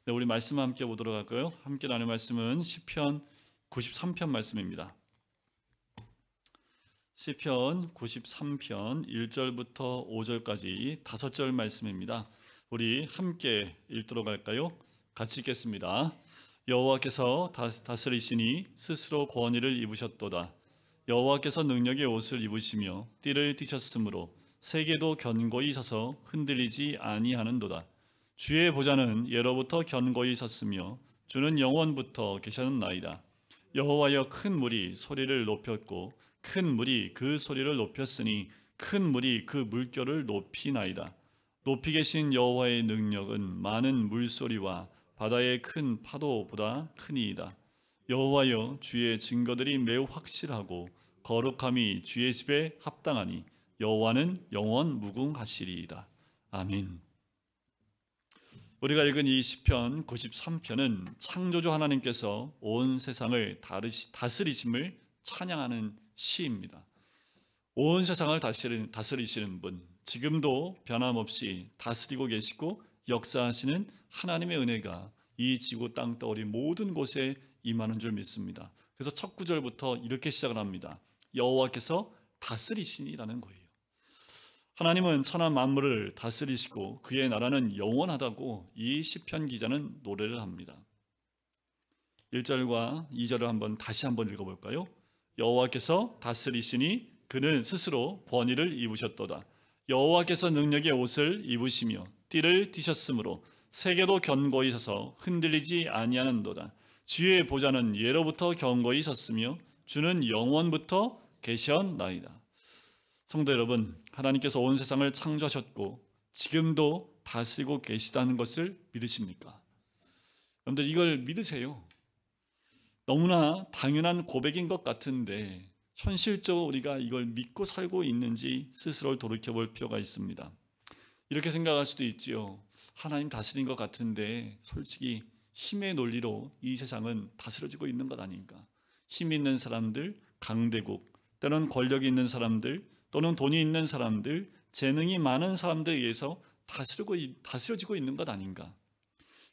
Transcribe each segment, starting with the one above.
네, 우리 말씀 함께 보도록 할까요? 함께 나눌 말씀은 시편 93편 말씀입니다. 시편 93편 1절부터 5절까지 5절 말씀입니다. 우리 함께 읽도록 할까요? 같이 읽겠습니다. 여호와께서 다스리시니 스스로 권위를 입으셨도다. 여호와께서 능력의 옷을 입으시며 띠를 띠셨으므로 세계도 견고히 서서 흔들리지 아니하는도다. 주의 보좌는 예로부터 견고히 섰으며 주는 영원부터 계셨나이다. 여호와여, 큰 물이 소리를 높였고 큰 물이 그 소리를 높였으니 큰 물이 그 물결을 높이나이다. 높이 계신 여호와의 능력은 많은 물소리와 바다의 큰 파도보다 크니이다. 여호와여, 주의 증거들이 매우 확실하고 거룩함이 주의 집에 합당하니 여호와는 영원 무궁하시리이다. 아멘. 우리가 읽은 이 시편 93편은 창조주 하나님께서 온 세상을 다스리심을 찬양하는 시입니다. 온 세상을 다스리시는 분, 지금도 변함없이 다스리고 계시고 역사하시는 하나님의 은혜가 이 지구 땅 떠오리 모든 곳에 임하는 줄 믿습니다. 그래서 첫 구절부터 이렇게 시작을 합니다. 여호와께서 다스리시니라는 거예요. 하나님은 천하 만물을 다스리시고 그의 나라는 영원하다고 이 시편 기자는 노래를 합니다. 1절과 2절을 다시 한번 읽어볼까요? 여호와께서 다스리시니 그는 스스로 권위를 입으셨도다. 여호와께서 능력의 옷을 입으시며 띠를 띠셨으므로 세계도 견고히 서서 흔들리지 아니하는도다. 주의 보좌는 예로부터 견고히 섰으며 주는 영원부터 계셨나이다. 성도 여러분, 하나님께서 온 세상을 창조하셨고 지금도 다스리고 계시다는 것을 믿으십니까? 여러분들 이걸 믿으세요. 너무나 당연한 고백인 것 같은데 현실적으로 우리가 이걸 믿고 살고 있는지 스스로를 돌이켜볼 필요가 있습니다. 이렇게 생각할 수도 있지요. 하나님 다스린 것 같은데 솔직히 힘의 논리로 이 세상은 다스려지고 있는 것 아닌가? 힘 있는 사람들, 강대국, 때로는 권력이 있는 사람들, 또는 돈이 있는 사람들, 재능이 많은 사람들에 의해서 다스려지고 있는 것 아닌가?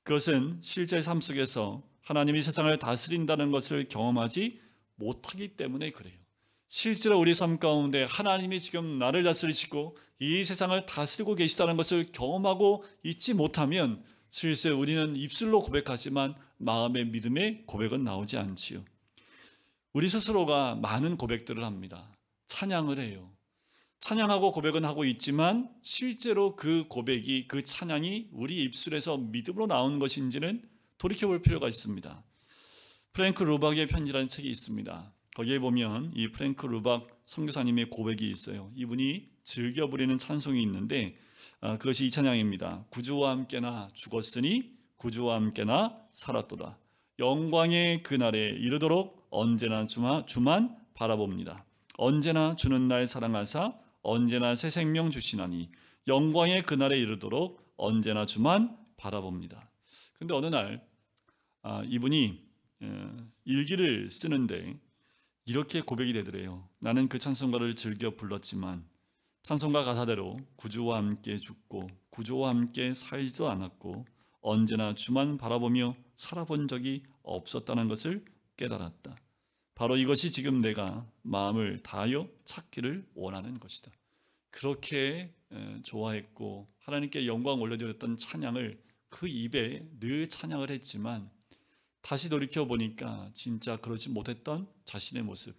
그것은 실제 삶 속에서 하나님이 세상을 다스린다는 것을 경험하지 못하기 때문에 그래요. 실제로 우리 삶 가운데 하나님이 지금 나를 다스리시고 이 세상을 다스리고 계시다는 것을 경험하고 있지 못하면 실제 우리는 입술로 고백하지만 마음의 믿음의 고백은 나오지 않지요. 우리 스스로가 많은 고백들을 합니다. 찬양을 해요. 찬양하고 고백은 하고 있지만 실제로 그 고백이, 그 찬양이 우리 입술에서 믿음으로 나온 것인지는 돌이켜볼 필요가 있습니다. 프랭크 루박의 편지라는 책이 있습니다. 거기에 보면 이 프랭크 루박 선교사님의 고백이 있어요. 이분이 즐겨 부리는 찬송이 있는데 그것이 이 찬양입니다. 구주와 함께나 죽었으니 구주와 함께나 살았도다. 영광의 그날에 이르도록 언제나 주만 바라봅니다. 언제나 주는 날 사랑하사 언제나 새 생명 주시나니 영광의 그날에 이르도록 언제나 주만 바라봅니다. 그런데 어느 날 이분이 일기를 쓰는데 이렇게 고백이 되더래요. 나는 그 찬송가를 즐겨 불렀지만 찬송가 가사대로 구주와 함께 죽고 구주와 함께 살지도 않았고 언제나 주만 바라보며 살아본 적이 없었다는 것을 깨달았다. 바로 이것이 지금 내가 마음을 다하여 찾기를 원하는 것이다. 그렇게 좋아했고 하나님께 영광 올려드렸던 찬양을 그 입에 늘 찬양을 했지만 다시 돌이켜보니까 진짜 그러지 못했던 자신의 모습,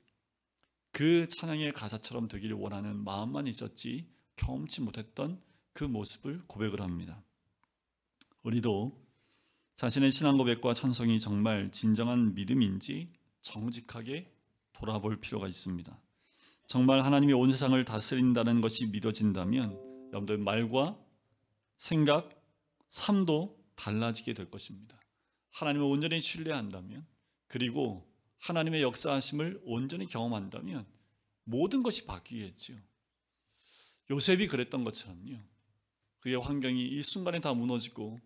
그 찬양의 가사처럼 되기를 원하는 마음만 있었지 경험치 못했던 그 모습을 고백을 합니다. 우리도 자신의 신앙 고백과 찬송이 정말 진정한 믿음인지 정직하게 돌아볼 필요가 있습니다. 정말 하나님이 온 세상을 다스린다는 것이 믿어진다면 여러분들 말과 생각, 삶도 달라지게 될 것입니다. 하나님을 온전히 신뢰한다면, 그리고 하나님의 역사하심을 온전히 경험한다면 모든 것이 바뀌겠지요. 요셉이 그랬던 것처럼요. 그의 환경이 일순간에 다 무너지고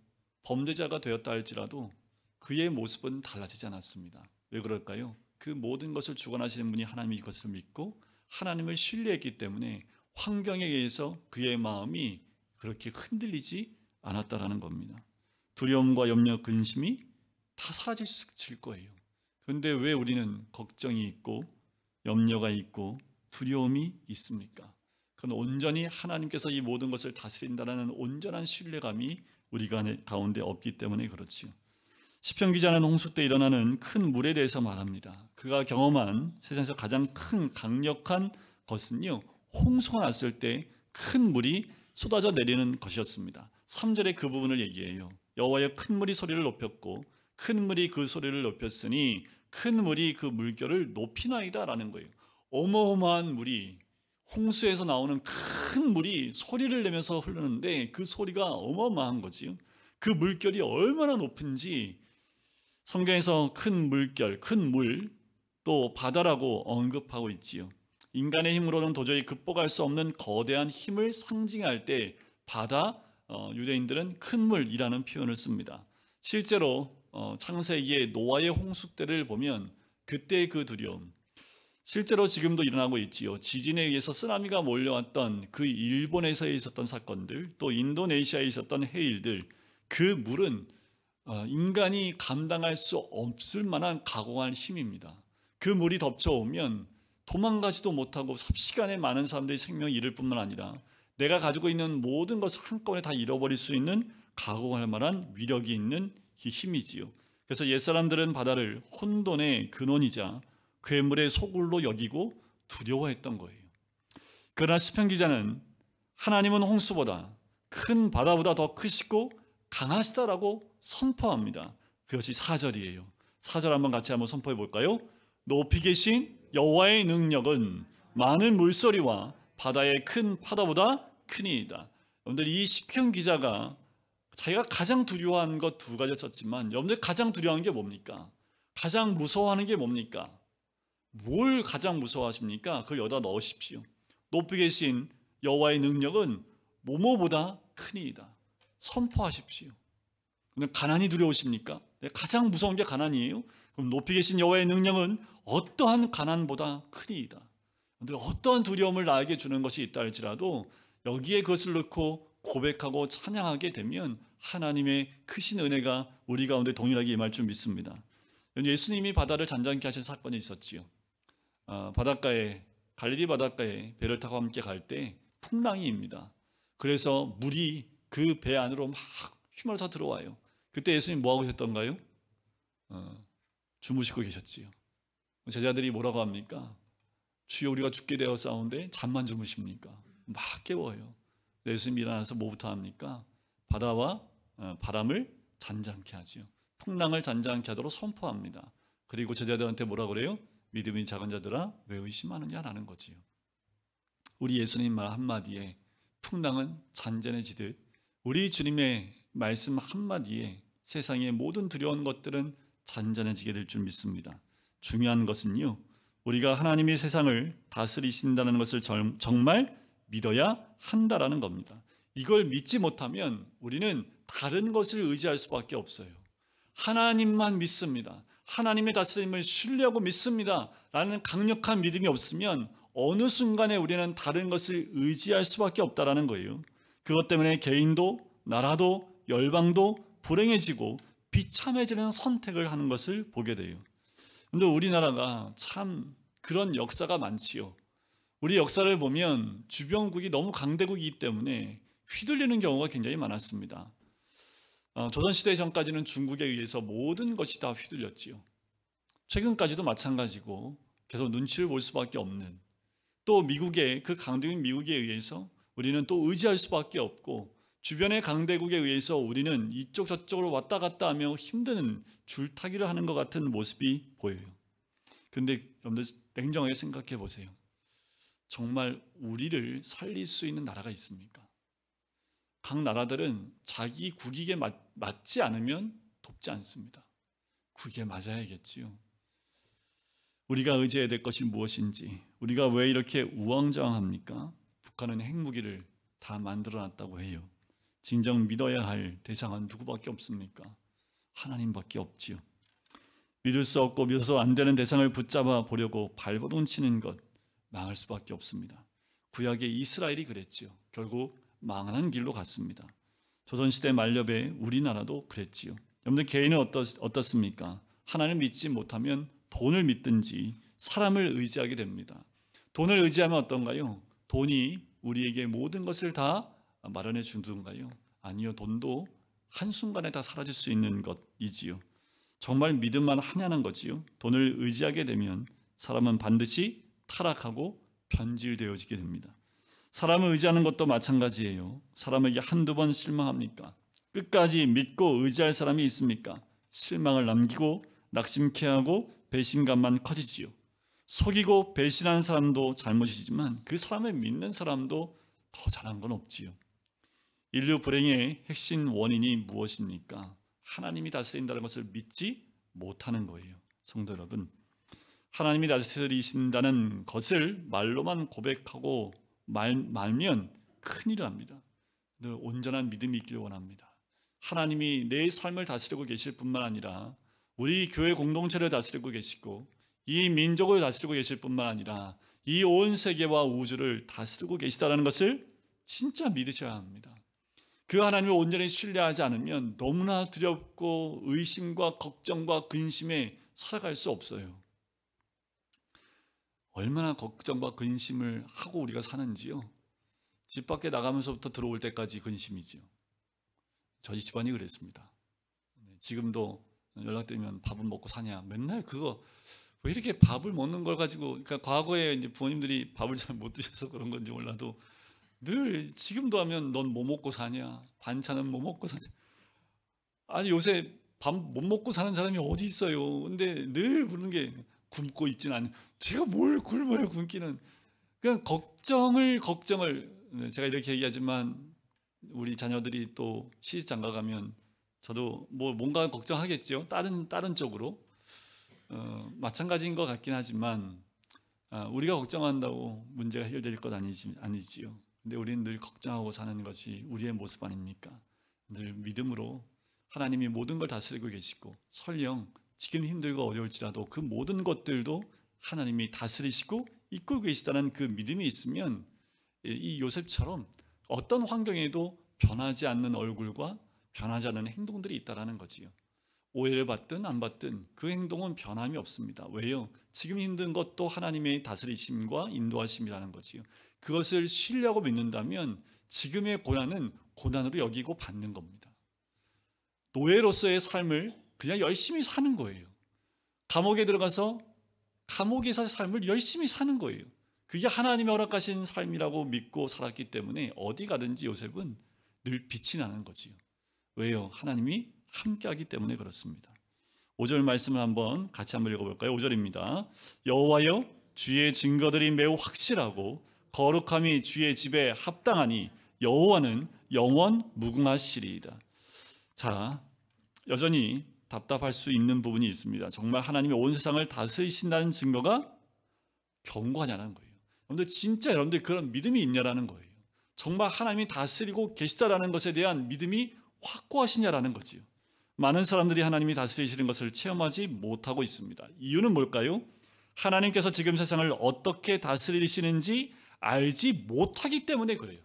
범죄자가 되었다 할지라도 그의 모습은 달라지지 않았습니다. 왜 그럴까요? 그 모든 것을 주관하시는 분이 하나님이 것을 믿고 하나님을 신뢰했기 때문에 환경에 의해서 그의 마음이 그렇게 흔들리지 않았다라는 겁니다. 두려움과 염려, 근심이 다 사라질 거예요. 그런데 왜 우리는 걱정이 있고 염려가 있고 두려움이 있습니까? 그건 온전히 하나님께서 이 모든 것을 다스린다는 온전한 신뢰감이 우리 가운데 없기 때문에 그렇지요. 시편 기자는 홍수 때 일어나는 큰 물에 대해서 말합니다. 그가 경험한 세상에서 가장 큰 강력한 것은요, 홍수가 났을 때 큰 물이 쏟아져 내리는 것이었습니다. 3절에 그 부분을 얘기해요. 여호와의 큰 물이 소리를 높였고 큰 물이 그 소리를 높였으니 큰 물이 그 물결을 높이나이다 라는 거예요. 어마어마한 물이, 홍수에서 나오는 큰 물이 소리를 내면서 흐르는데 그 소리가 어마어마한 거지요. 그 물결이 얼마나 높은지 성경에서 큰 물결, 큰 물, 또 바다라고 언급하고 있지요. 인간의 힘으로는 도저히 극복할 수 없는 거대한 힘을 상징할 때 바다, 유대인들은 큰 물이라는 표현을 씁니다. 실제로 창세기의 노아의 홍수 때를 보면 그때의 그 두려움, 실제로 지금도 일어나고 있지요. 지진에 의해서 쓰나미가 몰려왔던 그 일본에서 있었던 사건들, 또 인도네시아에 있었던 해일들, 그 물은 인간이 감당할 수 없을 만한 가공할 힘입니다. 그 물이 덮쳐오면 도망가지도 못하고 삽시간에 많은 사람들이 생명을 잃을 뿐만 아니라 내가 가지고 있는 모든 것을 한꺼번에 다 잃어버릴 수 있는 가공할 만한 위력이 있는 힘이지요. 그래서 옛사람들은 바다를 혼돈의 근원이자 괴물의 소굴로 여기고 두려워했던 거예요. 그러나 시편 기자는 하나님은 홍수보다 큰 바다보다 더 크시고 강하시다라고 선포합니다. 그것이 4절이에요. 4절 한번 같이 한번 선포해 볼까요? 높이 계신 여호와의 능력은 많은 물소리와 바다의 큰 파도보다 크니이다. 여러분들, 이 시편 기자가 자기가 가장 두려워하는 것 두 가지를 썼지만, 여러분들 가장 두려워하는 게 뭡니까? 가장 무서워하는 게 뭡니까? 뭘 가장 무서워하십니까? 그걸 여기다 넣으십시오. 높이 계신 여호와의 능력은 뭐뭐보다 크니이다. 선포하십시오. 근데 가난이 두려우십니까? 가장 무서운 게 가난이에요? 그럼 높이 계신 여호와의 능력은 어떠한 가난보다 크니이다. 어떠한 두려움을 나에게 주는 것이 있다 할지라도 여기에 그것을 넣고 고백하고 찬양하게 되면 하나님의 크신 은혜가 우리 가운데 동일하게 임할 줄 믿습니다. 예수님이 바다를 잔잔케 하신 사건이 있었지요. 바닷가에, 갈릴리 바닷가에 배를 타고 함께 갈 때 풍랑이 입니다. 그래서 물이 그 배 안으로 막 휘몰아쳐 들어와요. 그때 예수님 뭐하고 계셨던가요? 주무시고 계셨지요. 제자들이 뭐라고 합니까? 주여, 우리가 죽게 되었사온데 잠만 주무십니까? 막 깨워요. 예수님이 일어나서 뭐부터 합니까? 바다와 바람을 잔잔케 하지요. 풍랑을 잔잔케 하도록 선포합니다. 그리고 제자들한테 뭐라 그래요? 믿음이 작은 자들아 왜 의심하느냐라는 거지요. 우리 예수님 말 한마디에 풍랑은 잔잔해지듯 우리 주님의 말씀 한마디에 세상의 모든 두려운 것들은 잔잔해지게 될 줄 믿습니다. 중요한 것은요, 우리가 하나님이 세상을 다스리신다는 것을 정말 믿어야 한다라는 겁니다. 이걸 믿지 못하면 우리는 다른 것을 의지할 수밖에 없어요. 하나님만 믿습니다. 하나님의 다스림을 신뢰하고 믿습니다 라는 강력한 믿음이 없으면 어느 순간에 우리는 다른 것을 의지할 수밖에 없다라는 거예요. 그것 때문에 개인도 나라도 열방도 불행해지고 비참해지는 선택을 하는 것을 보게 돼요. 그런데 우리나라가 참 그런 역사가 많지요. 우리 역사를 보면 주변국이 너무 강대국이기 때문에 휘둘리는 경우가 굉장히 많았습니다. 조선시대 전까지는 중국에 의해서 모든 것이 다 휘둘렸지요. 최근까지도 마찬가지고 계속 눈치를 볼 수밖에 없는, 또 미국의 그 강대국인 미국에 의해서 우리는 또 의지할 수밖에 없고, 주변의 강대국에 의해서 우리는 이쪽 저쪽으로 왔다 갔다 하며 힘든 줄타기를 하는 것 같은 모습이 보여요. 그런데 여러분들 냉정하게 생각해 보세요. 정말 우리를 살릴 수 있는 나라가 있습니까? 각 나라들은 자기 국익에 맞지 않으면 돕지 않습니다. 국익에 맞아야겠지요. 우리가 의지해야 될 것이 무엇인지, 우리가 왜 이렇게 우왕좌왕합니까? 북한은 핵무기를 다 만들어놨다고 해요. 진정 믿어야 할 대상은 누구밖에 없습니까? 하나님밖에 없지요. 믿을 수 없고 믿어서 안 되는 대상을 붙잡아 보려고 발버둥 치는 것, 망할 수밖에 없습니다. 구약의 이스라엘이 그랬지요. 결국 망하는 길로 갔습니다. 조선시대 말렵에 우리나라도 그랬지요. 여러분들 개인은 어떻습니까? 하나님을 믿지 못하면 돈을 믿든지 사람을 의지하게 됩니다. 돈을 의지하면 어떤가요? 돈이 우리에게 모든 것을 다 마련해 주던가요? 아니요. 돈도 한순간에 다 사라질 수 있는 것이지요. 정말 믿음만 하냐는 거지요. 돈을 의지하게 되면 사람은 반드시 타락하고 변질되어지게 됩니다. 사람을 의지하는 것도 마찬가지예요. 사람에게 한두 번 실망합니까? 끝까지 믿고 의지할 사람이 있습니까? 실망을 남기고 낙심케 하고 배신감만 커지지요. 속이고 배신한 사람도 잘못이지만 그 사람을 믿는 사람도 더 잘한 건 없지요. 인류 불행의 핵심 원인이 무엇입니까? 하나님이 다스린다는 것을 믿지 못하는 거예요. 성도 여러분, 하나님이 다스리신다는 것을 말로만 고백하고 말면 큰일 납니다. 온전한 믿음이 있기를 원합니다. 하나님이 내 삶을 다스리고 계실 뿐만 아니라 우리 교회 공동체를 다스리고 계시고 이 민족을 다스리고 계실 뿐만 아니라 이 온 세계와 우주를 다스리고 계시다는 것을 진짜 믿으셔야 합니다. 그 하나님을 온전히 신뢰하지 않으면 너무나 두렵고 의심과 걱정과 근심에 살아갈 수 없어요. 얼마나 걱정과 근심을 하고 우리가 사는지요. 집 밖에 나가면서부터 들어올 때까지 근심이지요. 저희 집안이 그랬습니다. 지금도 연락드리면 밥은 먹고 사냐. 맨날 그거 왜 이렇게 밥을 먹는 걸 가지고, 그러니까 과거에 이제 부모님들이 밥을 잘 못 드셔서 그런 건지 몰라도 늘 지금도 하면 넌 뭐 먹고 사냐? 반찬은 뭐 먹고 사냐? 아니 요새 밥 못 먹고 사는 사람이 어디 있어요? 근데 늘 그러는 게 굶고 있진 않아요. 제가 뭘 굶어요, 굶기는. 그냥 걱정을 제가 이렇게 얘기하지만 우리 자녀들이 또 시집장가 가면 저도 뭐 뭔가 걱정하겠죠. 다른 쪽으로 마찬가지인 것 같긴 하지만 우리가 걱정한다고 문제가 해결될 것 아니지요. 근데 우리는 늘 걱정하고 사는 것이 우리의 모습 아닙니까? 늘 믿음으로 하나님이 모든 걸 다스리고 계시고 설령 지금 힘들고 어려울지라도 그 모든 것들도 하나님이 다스리시고 이끌고 계시다는 그 믿음이 있으면 이 요셉처럼 어떤 환경에도 변하지 않는 얼굴과 변하지 않는 행동들이 있다라는 거지요. 오해를 받든 안 받든 그 행동은 변함이 없습니다. 왜요? 지금 힘든 것도 하나님의 다스리심과 인도하심이라는 거지요. 그것을 신뢰하고 믿는다면 지금의 고난은 고난으로 여기고 받는 겁니다. 노예로서의 삶을 그냥 열심히 사는 거예요. 감옥에 들어가서 감옥에서의 삶을 열심히 사는 거예요. 그게 하나님의 허락하신 삶이라고 믿고 살았기 때문에 어디 가든지 요셉은 늘 빛이 나는 거지요. 왜요? 하나님이 함께하기 때문에 그렇습니다. 5절 말씀을 같이 한번 읽어볼까요? 5절입니다. 여호와여 주의 증거들이 매우 확실하고 거룩함이 주의 집에 합당하니 여호와는 영원 무궁하시리이다. 자, 여전히 답답할 수 있는 부분이 있습니다. 정말 하나님이 온 세상을 다스리신다는 증거가 견고하냐는 거예요. 여러분들 진짜 여러분들 그런 믿음이 있냐라는 거예요. 정말 하나님이 다스리고 계시다라는 것에 대한 믿음이 확고하시냐라는 거지요. 많은 사람들이 하나님이 다스리시는 것을 체험하지 못하고 있습니다. 이유는 뭘까요? 하나님께서 지금 세상을 어떻게 다스리시는지 알지 못하기 때문에 그래요.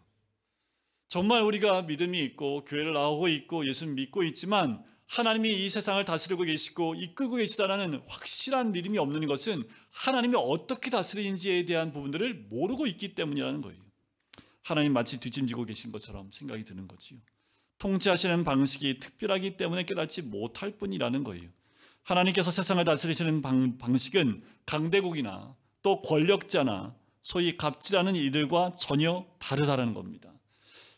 정말 우리가 믿음이 있고 교회를 나오고 있고 예수 믿고 있지만 하나님이 이 세상을 다스리고 계시고 이끌고 계시다는 확실한 믿음이 없는 것은 하나님이 어떻게 다스리는지에 대한 부분들을 모르고 있기 때문이라는 거예요. 하나님 마치 뒷짐지고 계신 것처럼 생각이 드는 거지요. 통치하시는 방식이 특별하기 때문에 깨닫지 못할 뿐이라는 거예요. 하나님께서 세상을 다스리시는 방식은 강대국이나 또 권력자나 소위 갑질하는 이들과 전혀 다르다는 겁니다.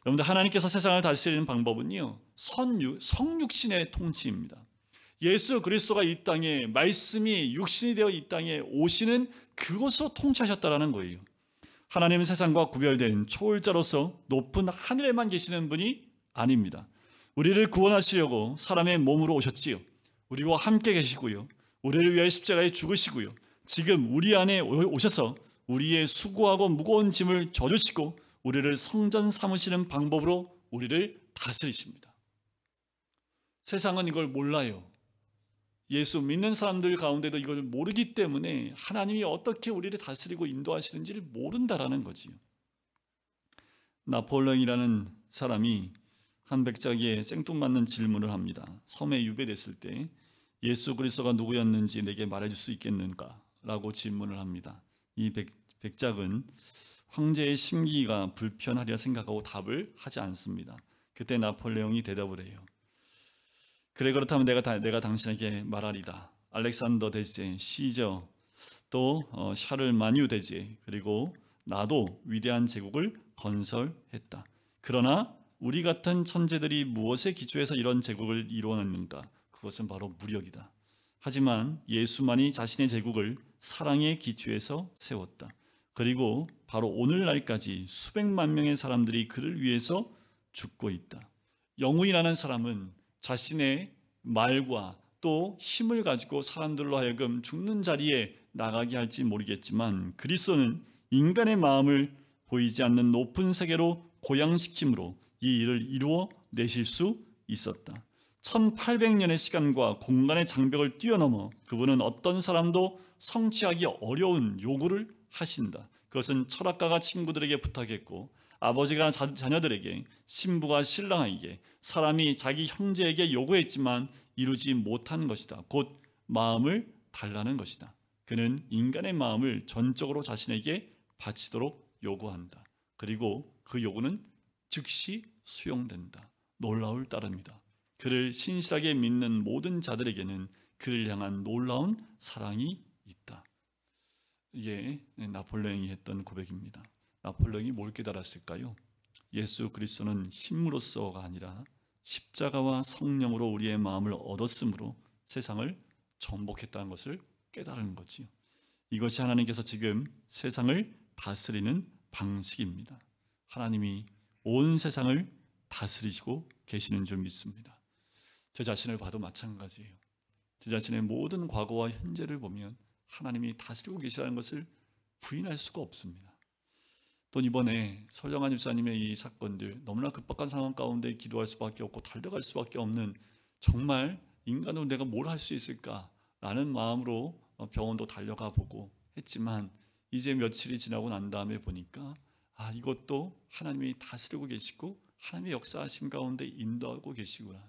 여러분들 하나님께서 세상을 다스리는 방법은요 성육신의 통치입니다. 예수 그리스도가 이 땅에 말씀이 육신이 되어 이 땅에 오시는 그것으로 통치하셨다라는 거예요. 하나님은 세상과 구별된 초월자로서 높은 하늘에만 계시는 분이 아닙니다. 우리를 구원하시려고 사람의 몸으로 오셨지요. 우리와 함께 계시고요. 우리를 위하여 십자가에 죽으시고요. 지금 우리 안에 오셔서 우리의 수고하고 무거운 짐을 져주시고 우리를 성전 삼으시는 방법으로 우리를 다스리십니다. 세상은 이걸 몰라요. 예수 믿는 사람들 가운데도 이걸 모르기 때문에 하나님이 어떻게 우리를 다스리고 인도하시는지를 모른다라는 거지요. 나폴레옹이라는 사람이 한 백작에게 생뚱맞는 질문을 합니다. 섬에 유배됐을 때 예수 그리스도가 누구였는지 내게 말해줄 수 있겠는가? 라고 질문을 합니다. 이 백작은 황제의 심기가 불편하리라 생각하고 답을 하지 않습니다. 그때 나폴레옹이 대답을 해요. 그래, 그렇다면 내가 당신에게 말하리다. 알렉산더 대제, 시저, 또 샤를마뉴 대제, 그리고 나도 위대한 제국을 건설했다. 그러나 우리 같은 천재들이 무엇에 기초해서 이런 제국을 이루어냈는가? 그것은 바로 무력이다. 하지만 예수만이 자신의 제국을 사랑의 기초에서 세웠다. 그리고 바로 오늘날까지 수백만 명의 사람들이 그를 위해서 죽고 있다. 영웅이라는 사람은 자신의 말과 또 힘을 가지고 사람들로 하여금 죽는 자리에 나가게 할지 모르겠지만, 그리스도는 인간의 마음을 보이지 않는 높은 세계로 고양시킴으로 이 일을 이루어 내실 수 있었다. 1800년의 시간과 공간의 장벽을 뛰어넘어 그분은 어떤 사람도 성취하기 어려운 요구를 하신다. 그것은 철학가가 친구들에게 부탁했고, 아버지가 자녀들에게, 신부가 신랑에게, 사람이 자기 형제에게 요구했지만 이루지 못한 것이다. 곧 마음을 달라는 것이다. 그는 인간의 마음을 전적으로 자신에게 바치도록 요구한다. 그리고 그 요구는 즉시 수용된다. 놀라울 따름이다. 그를 신실하게 믿는 모든 자들에게는 그를 향한 놀라운 사랑이 있다. 이게 나폴레옹이 했던 고백입니다. 나폴레옹이 뭘 깨달았을까요? 예수 그리스도는 힘으로서가 아니라 십자가와 성령으로 우리의 마음을 얻었으므로 세상을 정복했다는 것을 깨달은 거지요. 이것이 하나님께서 지금 세상을 다스리는 방식입니다. 하나님이 온 세상을 다스리시고 계시는 줄 믿습니다. 제 자신을 봐도 마찬가지예요. 제 자신의 모든 과거와 현재를 보면 하나님이 다스리고 계시다는 것을 부인할 수가 없습니다. 또 이번에 설정한 집사님의 이 사건들, 너무나 급박한 상황 가운데 기도할 수밖에 없고 달려갈 수밖에 없는, 정말 인간으로 내가 뭘 할 수 있을까라는 마음으로 병원도 달려가 보고 했지만, 이제 며칠이 지나고 난 다음에 보니까 이것도 하나님이 다스리고 계시고 하나님의 역사하심 가운데 인도하고 계시구나.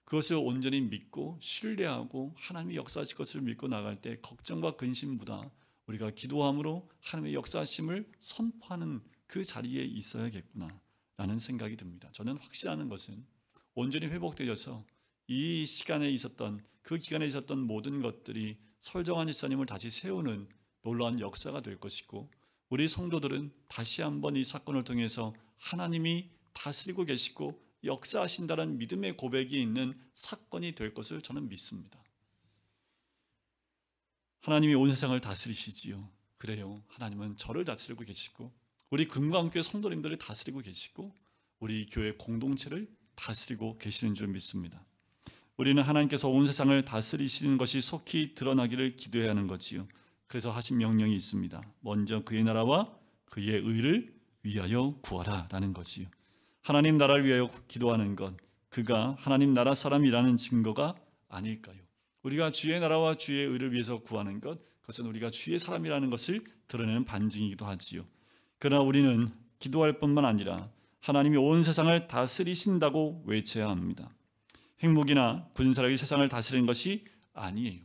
그것을 온전히 믿고 신뢰하고 하나님의 역사하실 것을 믿고 나갈 때 걱정과 근심보다 우리가 기도함으로 하나님의 역사하심을 선포하는 그 자리에 있어야겠구나 라는 생각이 듭니다. 저는 확신하는 것은 온전히 회복되어서 이 시간에 있었던, 그 기간에 있었던 모든 것들이 설정한 집사님을 다시 세우는 놀라운 역사가 될 것이고, 우리 성도들은 다시 한번 이 사건을 통해서 하나님이 다스리고 계시고 역사하신다는 믿음의 고백이 있는 사건이 될 것을 저는 믿습니다. 하나님이 온 세상을 다스리시지요. 그래요. 하나님은 저를 다스리고 계시고 우리 금강교회 성도님들을 다스리고 계시고 우리 교회 공동체를 다스리고 계시는 줄 믿습니다. 우리는 하나님께서 온 세상을 다스리시는 것이 속히 드러나기를 기도해야 하는 거지요. 그래서 하신 명령이 있습니다. 먼저 그의 나라와 그의 의를 위하여 구하라 라는 것이요. 하나님 나라를 위하여 기도하는 것, 그가 하나님 나라 사람이라는 증거가 아닐까요? 우리가 주의 나라와 주의 의를 위해서 구하는 것, 그것은 우리가 주의 사람이라는 것을 드러내는 반증이기도 하지요. 그러나 우리는 기도할 뿐만 아니라 하나님이 온 세상을 다스리신다고 외쳐야 합니다. 핵무기나 군사력이 세상을 다스리는 것이 아니에요.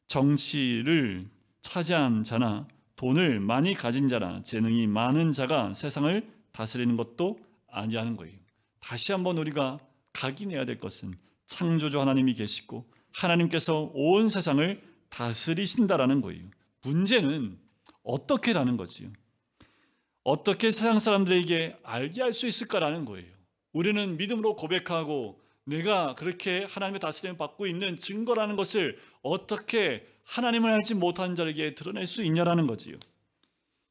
정치를 차지한 자나 돈을 많이 가진 자나 재능이 많은 자가 세상을 다스리는 것도 아니라는 거예요. 다시 한번 우리가 각인해야 될 것은 창조주 하나님이 계시고 하나님께서 온 세상을 다스리신다라는 거예요. 문제는 어떻게라는 거지요. 어떻게 세상 사람들에게 알게 할 수 있을까라는 거예요. 우리는 믿음으로 고백하고 내가 그렇게 하나님의 다스림을 받고 있는 증거라는 것을 어떻게 하나님을 알지 못한 자에게 드러낼 수 있냐라는 거지요.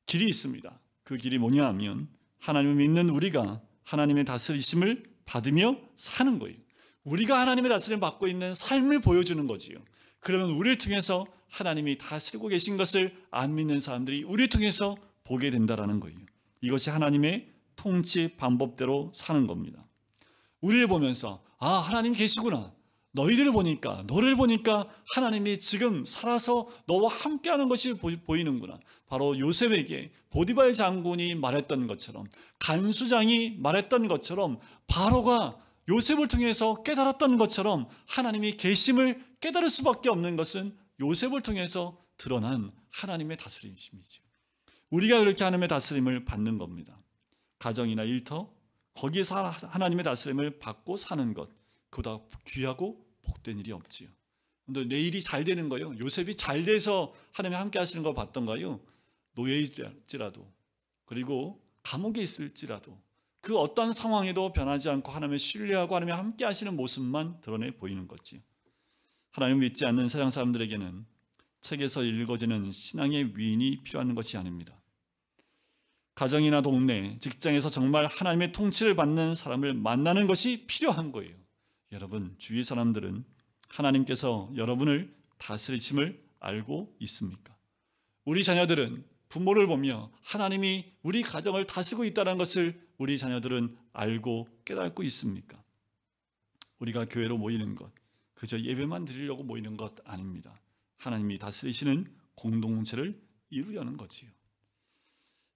길이 있습니다. 그 길이 뭐냐 하면 하나님을 믿는 우리가 하나님의 다스리심을 받으며 사는 거예요. 우리가 하나님의 다스림을 받고 있는 삶을 보여주는 거지요. 그러면 우리를 통해서 하나님이 다스리고 계신 것을 안 믿는 사람들이 우리를 통해서 보게 된다라는 거예요. 이것이 하나님의 통치 방법대로 사는 겁니다. 우리를 보면서 하나님 계시구나. 너희들을 보니까, 너를 보니까 하나님이 지금 살아서 너와 함께하는 것이 보이는구나. 바로 요셉에게 보디발 장군이 말했던 것처럼, 간수장이 말했던 것처럼 바로가 요셉을 통해서 깨달았던 것처럼 하나님이 계심을 깨달을 수밖에 없는 것은 요셉을 통해서 드러난 하나님의 다스림이죠. 우리가 그렇게 하나님의 다스림을 받는 겁니다. 가정이나 일터, 거기에서 하나님의 다스림을 받고 사는 것, 그보다 귀하고 복된 일이 없지요. 근데 내 일이 잘 되는 거요. 요셉이 잘 돼서 하나님이 함께 하시는 걸 봤던가요? 노예일지라도, 그리고 감옥에 있을지라도 그 어떤 상황에도 변하지 않고 하나님을 신뢰하고 하나님이 함께 하시는 모습만 드러내 보이는 거지요. 하나님을 믿지 않는 세상 사람들에게는 책에서 읽어지는 신앙의 위인이 필요한 것이 아닙니다. 가정이나 동네, 직장에서 정말 하나님의 통치를 받는 사람을 만나는 것이 필요한 거예요. 여러분, 주위 사람들은 하나님께서 여러분을 다스리심을 알고 있습니까? 우리 자녀들은 부모를 보며 하나님이 우리 가정을 다스리고 있다는 것을 우리 자녀들은 알고 깨닫고 있습니까? 우리가 교회로 모이는 것, 그저 예배만 드리려고 모이는 것 아닙니다. 하나님이 다스리시는 공동체를 이루려는 거지요.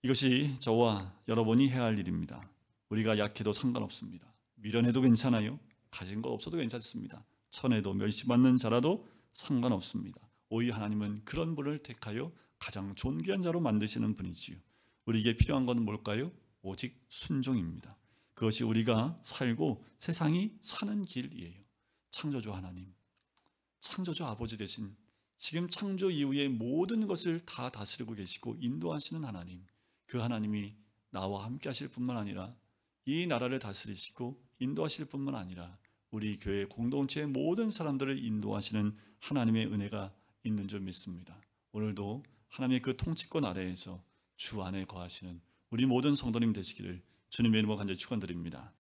이것이 저와 여러분이 해야 할 일입니다. 우리가 약해도 상관없습니다. 미련해도 괜찮아요. 가진 것 없어도 괜찮습니다. 천해도 멸시받는 자라도 상관없습니다. 오히려 하나님은 그런 분을 택하여 가장 존귀한 자로 만드시는 분이지요. 우리에게 필요한 것은 뭘까요? 오직 순종입니다. 그것이 우리가 살고 세상이 사는 길이에요. 창조주 하나님, 창조주 아버지 대신 지금 창조 이후의 모든 것을 다 다스리고 계시고 인도하시는 하나님, 그 하나님이 나와 함께 하실 뿐만 아니라 이 나라를 다스리시고 인도하실 뿐만 아니라 우리 교회 공동체의 모든 사람들을 인도하시는 하나님의 은혜가 있는 줄 믿습니다. 오늘도 하나님의 그 통치권 아래에서 주 안에 거하시는 우리 모든 성도님 되시기를 주님의 이름으로 간절히 축원드립니다.